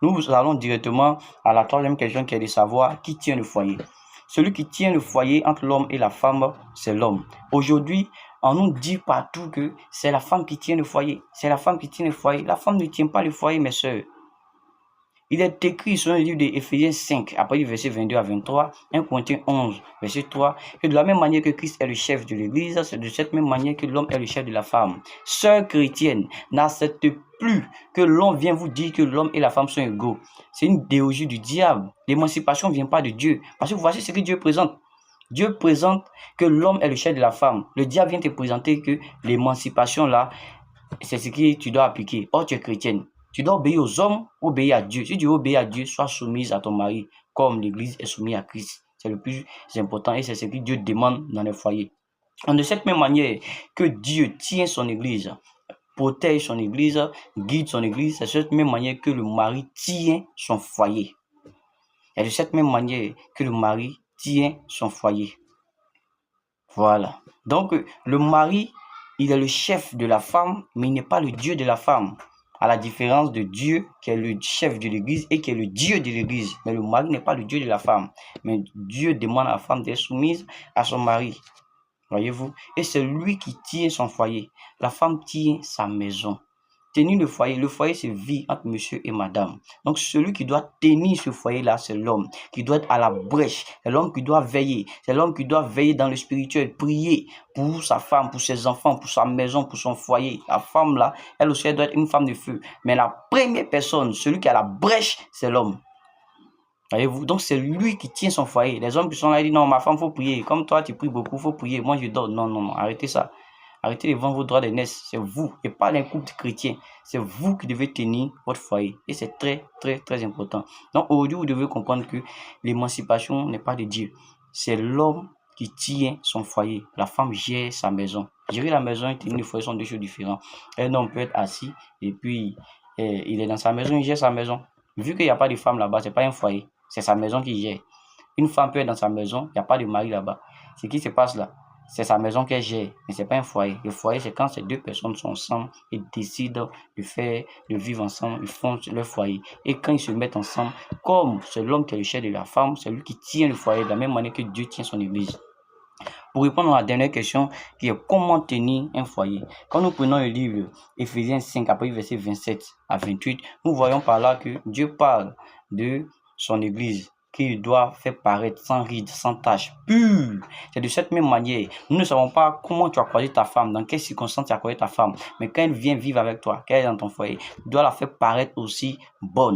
Nous allons directement à la troisième question qui est de savoir qui tient le foyer. Celui qui tient le foyer entre l'homme et la femme, c'est l'homme. Aujourd'hui, on nous dit partout que c'est la femme qui tient le foyer. C'est la femme qui tient le foyer. La femme ne tient pas le foyer, mes soeurs. Il est écrit sur le livre d'Éphésiens 5, après le verset 22 à 23, 1 Corinthiens 11, verset 3, que de la même manière que Christ est le chef de l'Église, c'est de cette même manière que l'homme est le chef de la femme. Sœurs chrétiennes, n'acceptez plus que l'on vienne vous dire que l'homme et la femme sont égaux. C'est une idéologie du diable. L'émancipation ne vient pas de Dieu. Parce que voici ce que Dieu présente. Dieu présente que l'homme est le chef de la femme. Le diable vient te présenter que l'émancipation là, c'est ce que tu dois appliquer. Or, tu es chrétienne. Tu dois obéir aux hommes, obéir à Dieu. Si tu veux obéir à Dieu, sois soumise à ton mari, comme l'Église est soumise à Christ. C'est le plus important et c'est ce que Dieu demande dans les foyers. De cette même manière que Dieu tient son Église, protège son Église, guide son Église, c'est de cette même manière que le mari tient son foyer. Et de cette même manière que le mari tient son foyer. Voilà. Donc, le mari, il est le chef de la femme, mais il n'est pas le Dieu de la femme. À la différence de Dieu, qui est le chef de l'Église et qui est le Dieu de l'Église. Mais le mari n'est pas le Dieu de la femme. Mais Dieu demande à la femme d'être soumise à son mari. Voyez-vous? Et c'est lui qui tient son foyer. La femme tient sa maison. Tenir le foyer c'est vie entre monsieur et madame. Donc celui qui doit tenir ce foyer-là, c'est l'homme, qui doit être à la brèche. C'est l'homme qui doit veiller. C'est l'homme qui doit veiller dans le spirituel, prier pour sa femme, pour ses enfants, pour sa maison, pour son foyer. La femme là, elle aussi, elle doit être une femme de feu. Mais la première personne, celui qui a la brèche, c'est l'homme. Voyez-vous? Donc c'est lui qui tient son foyer. Les hommes qui sont là, ils disent non, ma femme, il faut prier. Comme toi, tu pries beaucoup, il faut prier. Moi, je dors. Non, non, non, arrêtez ça. Arrêtez de vendre vos droits d'aînesse. C'est vous et pas les couples chrétiens. C'est vous qui devez tenir votre foyer. Et c'est très, très, très important. Donc aujourd'hui, vous devez comprendre que l'émancipation n'est pas de Dieu. C'est l'homme qui tient son foyer. La femme gère sa maison. Gérer la maison et tenir le foyer sont deux choses différentes. Un homme peut être assis et puis il est dans sa maison, il gère sa maison. Vu qu'il n'y a pas de femme là-bas, c'est pas un foyer. C'est sa maison qui gère. Une femme peut être dans sa maison, il n'y a pas de mari là-bas. Ce qui se passe là, c'est sa maison qu'elle gère, mais ce n'est pas un foyer. Le foyer, c'est quand ces deux personnes sont ensemble et décident de vivre ensemble, ils font leur foyer. Et quand ils se mettent ensemble, comme c'est l'homme qui est le chef de la femme, c'est lui qui tient le foyer de la même manière que Dieu tient son église. Pour répondre à la dernière question, qui est comment tenir un foyer. Quand nous prenons le livre Éphésiens 5, après verset 27 à 28, nous voyons par là que Dieu parle de son église, qu'il doit faire paraître sans ride, sans tache, pure. C'est de cette même manière. Nous ne savons pas comment tu as croisé ta femme, dans quelles circonstances tu as croisé ta femme, mais quand elle vient vivre avec toi, quand elle est dans ton foyer, tu dois la faire paraître aussi bonne.